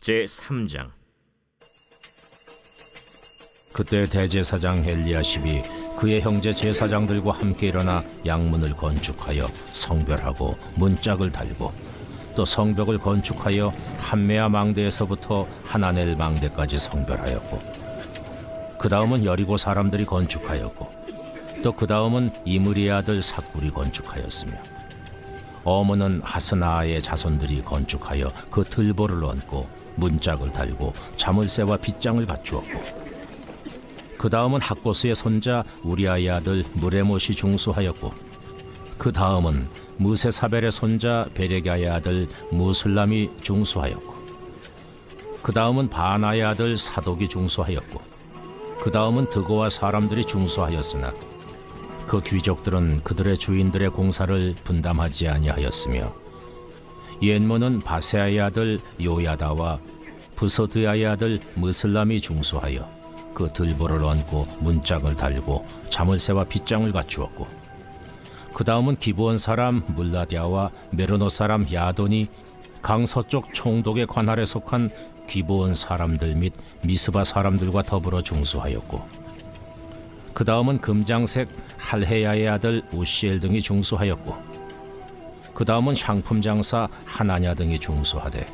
제3장. 그때 대제사장 엘리야십이 그의 형제 제사장들과 함께 일어나 양문을 건축하여 성별하고 문짝을 달고 또 성벽을 건축하여 한메아 망대에서부터 하나넬 망대까지 성별하였고 그 다음은 여리고 사람들이 건축하였고 또 그 다음은 이므리의 아들 삭굴이 건축하였으며 어문은 하스나의 자손들이 건축하여 그 들보를 얹고 문짝을 달고 자물쇠와 빗장을 갖추었고 그 다음은 학고스의 손자 우리아의 아들 무레못이 중수하였고 그 다음은 무세사벨의 손자 베레갸의 아들 무슬람이 중수하였고 그 다음은 바나의 아들 사독이 중수하였고 그 다음은 드고와 사람들이 중수하였으나 그 귀족들은 그들의 주인들의 공사를 분담하지 아니하였으며 옛문은 바세아의 아들 요야다와 부소드야의 아들 무슬람이 중수하여 그 들보를 얹고 문짝을 달고 자물쇠와 빗장을 갖추었고 그 다음은 기브온 사람 물라디아와 메로노 사람 야돈이 강서쪽 총독의 관할에 속한 기브온 사람들 및 미스바 사람들과 더불어 중수하였고 그 다음은 금장색 할헤야의 아들 우시엘 등이 중수하였고 그 다음은 향품 장사 하나냐 등이 중수하되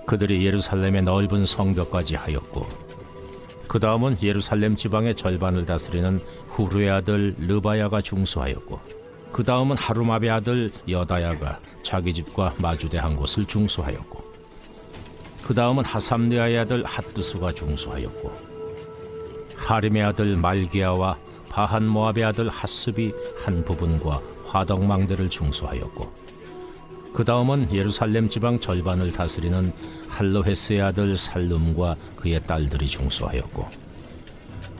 그들이 예루살렘의 넓은 성벽까지 하였고 그 다음은 예루살렘 지방의 절반을 다스리는 후르의 아들 르바야가 중수하였고 그 다음은 하루마베 아들 여다야가 자기 집과 마주대한 곳을 중수하였고 그 다음은 하삼느아의 아들 핫두수가 중수하였고 하림의 아들 말기야와 바한 모압의 아들 핫습이 한 부분과 화덕망대를 중수하였고 그 다음은 예루살렘 지방 절반을 다스리는 할로헤스의 아들 살룸과 그의 딸들이 중수하였고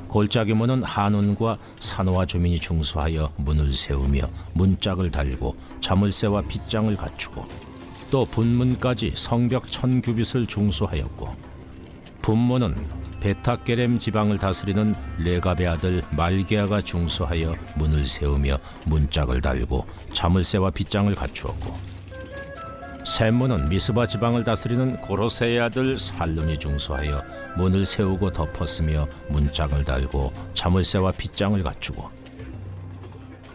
골짜기 문은 한운과 사노아 주민이 중수하여 문을 세우며 문짝을 달고 자물쇠와 빗장을 갖추고 또 분문까지 성벽 1000규빗을 중수하였고 분문은 베타게렘 지방을 다스리는 레갑의 아들 말게아가 중수하여 문을 세우며 문짝을 달고 자물쇠와 빗장을 갖추었고 샘문은 미스바 지방을 다스리는 고로세의 아들 살룬이 중수하여 문을 세우고 덮었으며 문짝을 달고 자물쇠와 빗장을 갖추고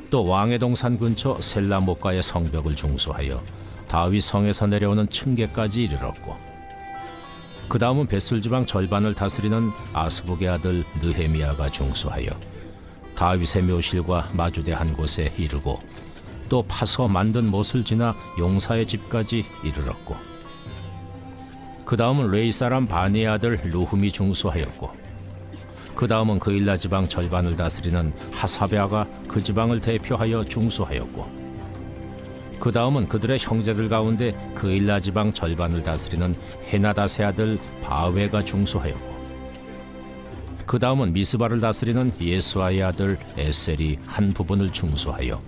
또 왕의 동산 근처 셀라못가의 성벽을 중수하여 다윗 성에서 내려오는 층계까지 이르렀고 그 다음은 벳술 지방 절반을 다스리는 아스북의 아들 느헤미야가 중수하여 다윗의 묘실과 마주대한 곳에 이르고 또 파서 만든 못을 지나 용사의 집까지 이르렀고 그 다음은 레이 사람 바니의 아들 루훔이 중수하였고 그 다음은 그일라 지방 절반을 다스리는 하사베아가 그 지방을 대표하여 중수하였고 그 다음은 그들의 형제들 가운데 그일라 지방 절반을 다스리는 헤나다세 아들 바웨가 중수하였고 그 다음은 미스바를 다스리는 예수아의 아들 에셀이 한 부분을 중수하여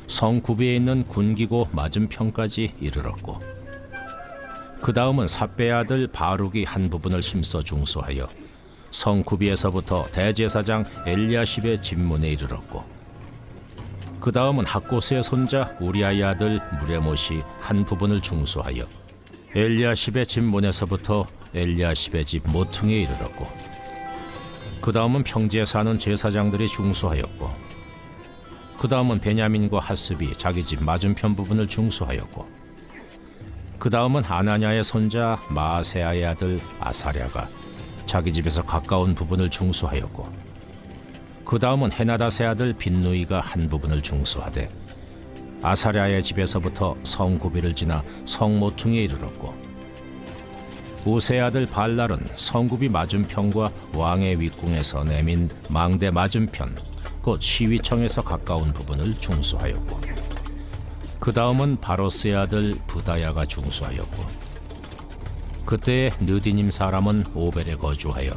성 구비에 있는 군기고 맞은편까지 이르렀고 그 다음은 삽배의 아들 바룩이 한 부분을 힘써 중수하여 성 구비에서부터 대제사장 엘리야십의 집문에 이르렀고 그 다음은 학고스의 손자 우리아의 아들 무레못이 한 부분을 중수하여 엘리야십의 집문에서부터 엘리야십의 집 모퉁이에 이르렀고 그 다음은 평지에 사는 제사장들이 중수하였고 그 다음은 베냐민과 핫습이 자기 집 맞은편 부분을 중수하였고 그 다음은 아나냐의 손자 마아세아의 아들 아사랴가 자기 집에서 가까운 부분을 중수하였고 그 다음은 헤나다세 아들 빈누이가 한 부분을 중수하되 아사랴의 집에서부터 성구비를 지나 성모퉁이에 이르렀고 우세의 아들 발랄은 성구비 맞은편과 왕의 윗궁에서 내민 망대 맞은편 곧 시위청에서 가까운 부분을 중수하였고 그 다음은 바로스의 아들 부다야가 중수하였고 그때의 느디님 사람은 오벨에 거주하여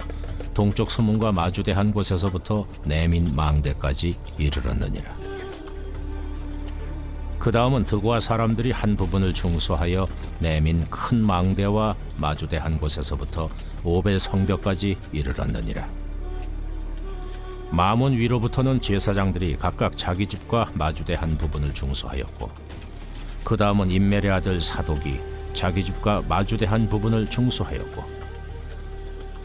동쪽 수문과 마주대한 곳에서부터 내민 망대까지 이르렀느니라. 그 다음은 드고아 사람들이 한 부분을 중수하여 내민 큰 망대와 마주대한 곳에서부터 오벨 성벽까지 이르렀느니라. 마문 위로부터는 제사장들이 각각 자기 집과 마주대한 부분을 중수하였고 그 다음은 임멜의 아들 사독이 자기 집과 마주대한 부분을 중수하였고,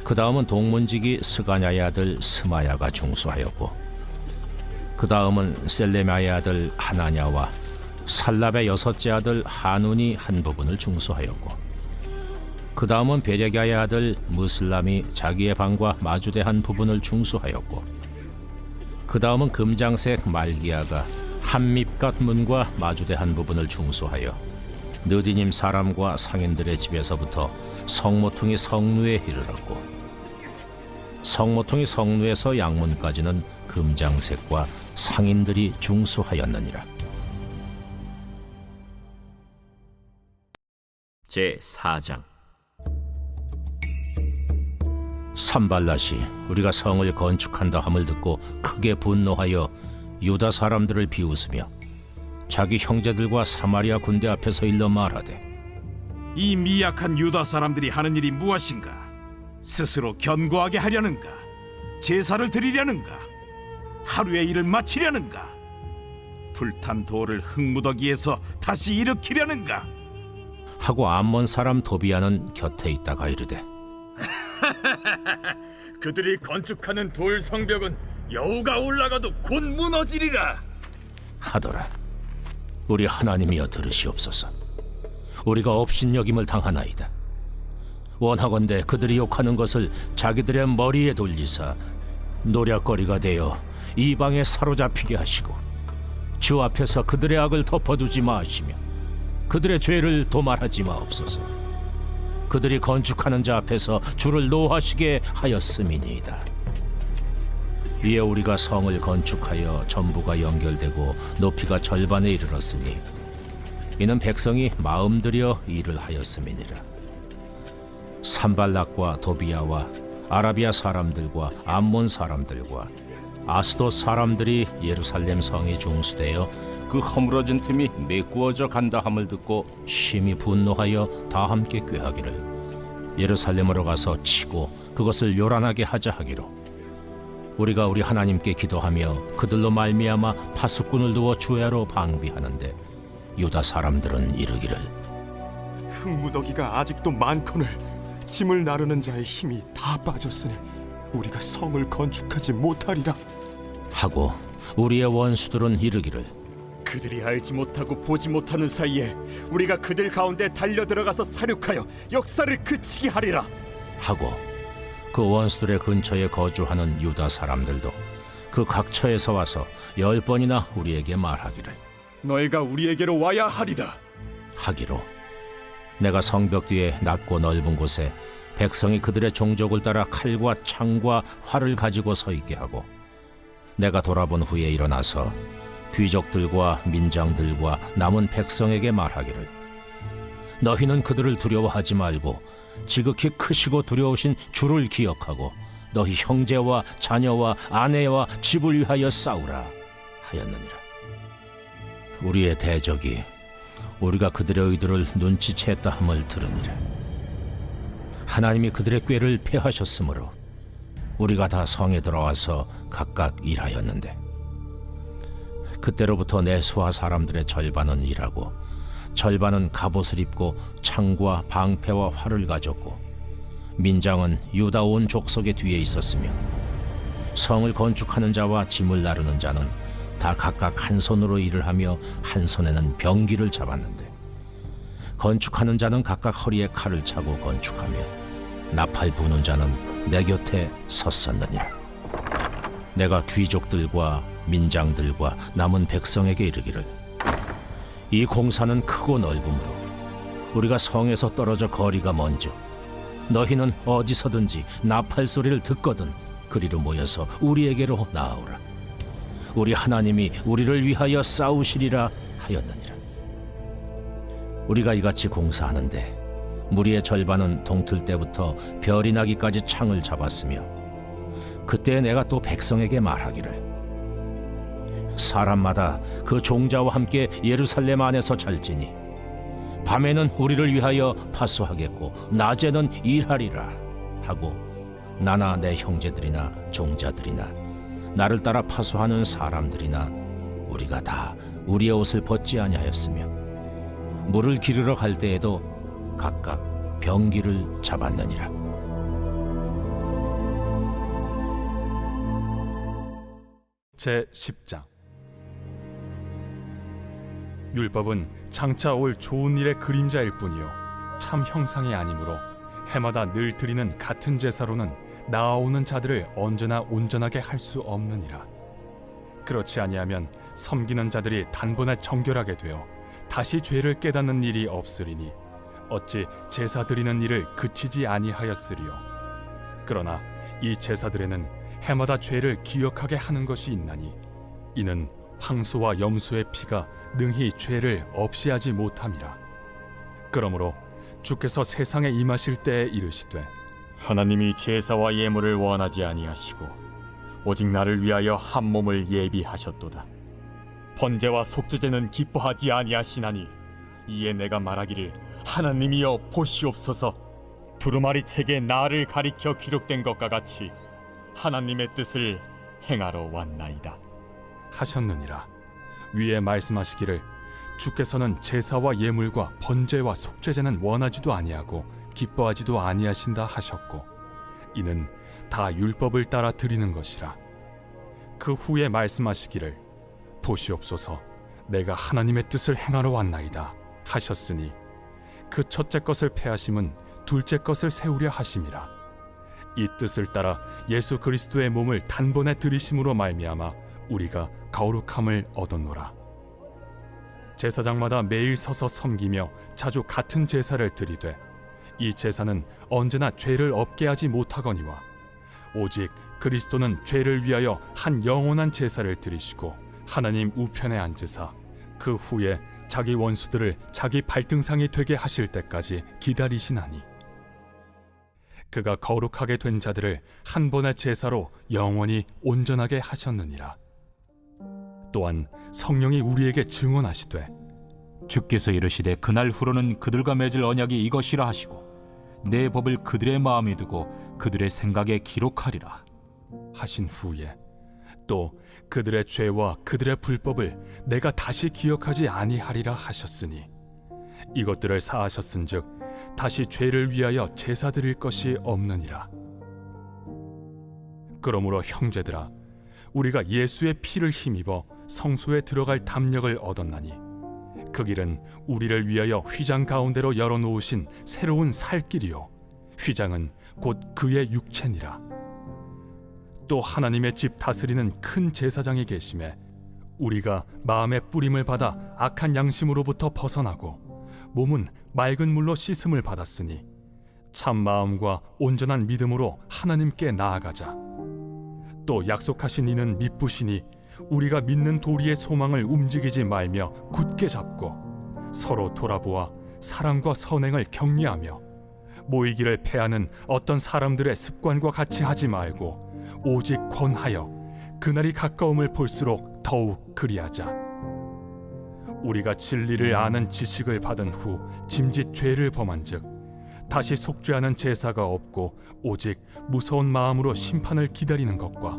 그 다음은 동문지기 스가냐의 아들 스마야가 중수하였고, 그 다음은 셀레마의 아들 하나냐와 살랍의 여섯째 아들 하눈이 한 부분을 중수하였고, 그 다음은 베레가의 아들 무슬람이 자기의 방과 마주대한 부분을 중수하였고, 그 다음은 금장색 말기야가 한밉갓 문과 마주대한 부분을 중수하여 느디님 사람과 상인들의 집에서부터 성모퉁이 성루에 이르렀고, 성모퉁이 성루에서 양문까지는 금장색과 상인들이 중수하였느니라. 제4장. 산발랏이 우리가 성을 건축한다 함을 듣고 크게 분노하여 유다 사람들을 비웃으며 자기 형제들과 사마리아 군대 앞에서 일러 말하되, 이 미약한 유다 사람들이 하는 일이 무엇인가? 스스로 견고하게 하려는가? 제사를 드리려는가? 하루의 일을 마치려는가? 불탄 돌을 흙무더기에서 다시 일으키려는가? 하고 암몬 사람 도비아는 곁에 있다가 이르되, 그들이 건축하는 돌 성벽은 여우가 올라가도 곧 무너지리라. 하더라. 우리 하나님이여 들으시옵소서. 우리가 업신여김을 당하나이다. 원하건대 그들이 욕하는 것을 자기들의 머리에 돌리사 노략거리가 되어 이방에 사로잡히게 하시고, 주 앞에서 그들의 악을 덮어두지 마시며 그들의 죄를 도말하지 마옵소서. 그들이 건축하는 자 앞에서 주를 노하시게 하였음이니이다. 이에 우리가 성을 건축하여 전부가 연결되고 높이가 절반에 이르렀으니 이는 백성이 마음 들여 일을 하였음이니라. 산발락과 도비아와 아라비아 사람들과 암몬 사람들과 아스돗 사람들이 예루살렘 성이 중수되어 그 허물어진 틈이 메꾸어져 간다 함을 듣고 심히 분노하여 다 함께 꾀하기를 예루살렘으로 가서 치고 그것을 요란하게 하자 하기로, 우리가 우리 하나님께 기도하며 그들로 말미암아 파수꾼을 두어 주야로 방비하는데 유다 사람들은 이르기를, 흙무더기가 아직도 많거늘 짐을 나르는 자의 힘이 다 빠졌으니 우리가 성을 건축하지 못하리라 하고, 우리의 원수들은 이르기를, 그들이 알지 못하고 보지 못하는 사이에 우리가 그들 가운데 달려 들어가서 사륙하여 역사를 그치게 하리라. 하고, 그 원수들의 근처에 거주하는 유다 사람들도 그 각처에서 와서 10번이나 우리에게 말하기를, 너희가 우리에게로 와야 하리라. 하기로, 내가 성벽 뒤에 낮고 넓은 곳에 백성이 그들의 종족을 따라 칼과 창과 활을 가지고 서 있게 하고, 내가 돌아본 후에 일어나서 귀족들과 민장들과 남은 백성에게 말하기를, 너희는 그들을 두려워하지 말고 지극히 크시고 두려우신 주를 기억하고 너희 형제와 자녀와 아내와 집을 위하여 싸우라 하였느니라. 우리의 대적이 우리가 그들의 의도를 눈치챘다 함을 들으니라. 하나님이 그들의 꾀를 패하셨으므로 우리가 다 성에 들어와서 각각 일하였는데, 그때로부터 내 수하 사람들의 절반은 일하고 절반은 갑옷을 입고 창과 방패와 활을 가졌고, 민장은 유다 온 족속의 뒤에 있었으며, 성을 건축하는 자와 짐을 나르는 자는 다 각각 한 손으로 일을 하며 한 손에는 병기를 잡았는데, 건축하는 자는 각각 허리에 칼을 차고 건축하며 나팔 부는 자는 내 곁에 섰었느니라. 내가 귀족들과 민장들과 남은 백성에게 이르기를, 이 공사는 크고 넓으므로 우리가 성에서 떨어져 거리가 먼저 너희는 어디서든지 나팔 소리를 듣거든 그리로 모여서 우리에게로 나아오라. 우리 하나님이 우리를 위하여 싸우시리라 하였느니라. 우리가 이같이 공사하는데 무리의 절반은 동틀 때부터 별이 나기까지 창을 잡았으며, 그때 내가 또 백성에게 말하기를, 사람마다 그 종자와 함께 예루살렘 안에서 잘지니 밤에는 우리를 위하여 파수하겠고 낮에는 일하리라 하고, 나나 내 형제들이나 종자들이나 나를 따라 파수하는 사람들이나 우리가 다 우리의 옷을 벗지 아니하였으며, 물을 기르러 갈 때에도 각각 병기를 잡았느니라. 제10장. 율법은 장차 올 좋은 일의 그림자일 뿐이요 참 형상이 아니므로 해마다 늘 드리는 같은 제사로는 나아오는 자들을 언제나 온전하게 할 수 없느니라. 그렇지 아니하면 섬기는 자들이 단번에 정결하게 되어 다시 죄를 깨닫는 일이 없으리니 어찌 제사 드리는 일을 그치지 아니하였으리요. 그러나 이 제사들에는 해마다 죄를 기억하게 하는 것이 있나니 이는 황소와 염소의 피가 능히 죄를 없이 하지 못함이라. 그러므로 주께서 세상에 임하실 때에 이르시되 하나님이 제사와 예물을 원하지 아니하시고 오직 나를 위하여 한 몸을 예비하셨도다. 번제와 속죄제는 기뻐하지 아니하시나니 이에 내가 말하기를 하나님이여 보시옵소서. 두루마리 책에 나를 가리켜 기록된 것과 같이 하나님의 뜻을 행하러 왔나이다 하셨느니라. 위에 말씀하시기를 주께서는 제사와 예물과 번제와 속죄제는 원하지도 아니하고 기뻐하지도 아니하신다 하셨고 이는 다 율법을 따라 드리는 것이라. 그 후에 말씀하시기를 보시옵소서 내가 하나님의 뜻을 행하러 왔나이다 하셨으니 그 첫째 것을 패하심은 둘째 것을 세우려 하심이라. 이 뜻을 따라 예수 그리스도의 몸을 단번에 들이심으로 말미암아 우리가 거룩함을 얻었노라. 제사장마다 매일 서서 섬기며 자주 같은 제사를 드리되 이 제사는 언제나 죄를 없게 하지 못하거니와 오직 그리스도는 죄를 위하여 한 영원한 제사를 드리시고 하나님 우편에 앉으사 그 후에 자기 원수들을 자기 발등상이 되게 하실 때까지 기다리시나니 그가 거룩하게 된 자들을 한 번의 제사로 영원히 온전하게 하셨느니라. 또한 성령이 우리에게 증언하시되 주께서 이르시되 그날 후로는 그들과 맺을 언약이 이것이라 하시고 내 법을 그들의 마음에 두고 그들의 생각에 기록하리라 하신 후에 또 그들의 죄와 그들의 불법을 내가 다시 기억하지 아니하리라 하셨으니 이것들을 사하셨은즉 다시 죄를 위하여 제사 드릴 것이 없느니라. 그러므로 형제들아 우리가 예수의 피를 힘입어 성소에 들어갈 담력을 얻었나니 그 길은 우리를 위하여 휘장 가운데로 열어놓으신 새로운 살 길이요 휘장은 곧 그의 육체니라. 또 하나님의 집 다스리는 큰 제사장이 계심에 우리가 마음의 뿌림을 받아 악한 양심으로부터 벗어나고 몸은 맑은 물로 씻음을 받았으니 참 마음과 온전한 믿음으로 하나님께 나아가자. 또 약속하신 이는 미쁘시니 우리가 믿는 도리의 소망을 움직이지 말며 굳게 잡고 서로 돌아보아 사랑과 선행을 격려하며 모이기를 패하는 어떤 사람들의 습관과 같이 하지 말고 오직 권하여 그날이 가까움을 볼수록 더욱 그리하자. 우리가 진리를 아는 지식을 받은 후 짐짓 죄를 범한즉 다시 속죄하는 제사가 없고 오직 무서운 마음으로 심판을 기다리는 것과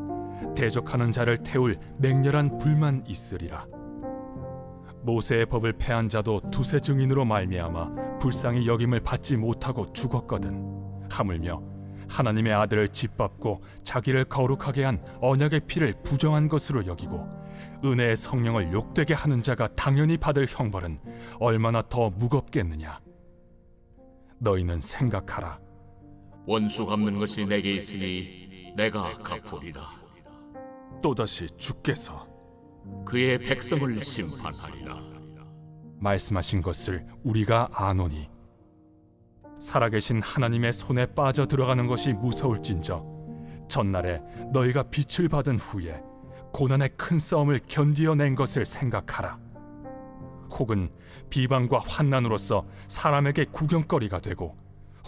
대적하는 자를 태울 맹렬한 불만 있으리라. 모세의 법을 패한 자도 두세 증인으로 말미암아 불쌍히 여김을 받지 못하고 죽었거든. 하물며 하나님의 아들을 짓밟고 자기를 거룩하게 한 언약의 피를 부정한 것으로 여기고 은혜의 성령을 욕되게 하는 자가 당연히 받을 형벌은 얼마나 더 무겁겠느냐. 너희는 생각하라. 원수 갚는 것이 내게 있으니 내가 갚으리라. 또다시 주께서 그의 백성을 심판하리라. 말씀하신 것을 우리가 아노니 살아계신 하나님의 손에 빠져 들어가는 것이 무서울진저 전날에 너희가 빛을 받은 후에 고난의 큰 싸움을 견디어낸 것을 생각하라. 혹은 비방과 환난으로서 사람에게 구경거리가 되고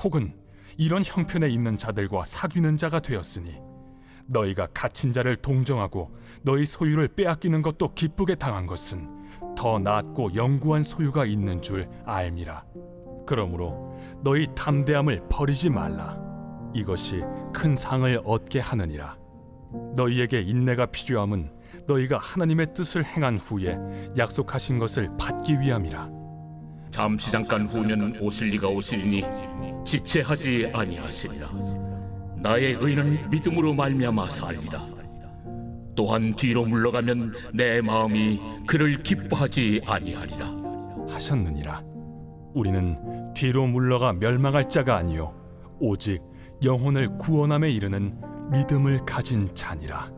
혹은 이런 형편에 있는 자들과 사귀는 자가 되었으니 너희가 갇힌 자를 동정하고 너희 소유를 빼앗기는 것도 기쁘게 당한 것은 더 낫고 영구한 소유가 있는 줄 알미라. 그러므로 너희 담대함을 버리지 말라. 이것이 큰 상을 얻게 하느니라. 너희에게 인내가 필요함은 너희가 하나님의 뜻을 행한 후에 약속하신 것을 받기 위함이라. 잠시 잠깐 후면 오실 이가 오시리니 지체하지 아니하시리라. 나의 의는 믿음으로 말미암아 살리라. 또한 뒤로 물러가면 내 마음이 그를 기뻐하지 아니하리라. 하셨느니라. 우리는 뒤로 물러가 멸망할 자가 아니요 오직 영혼을 구원함에 이르는 믿음을 가진 자니라.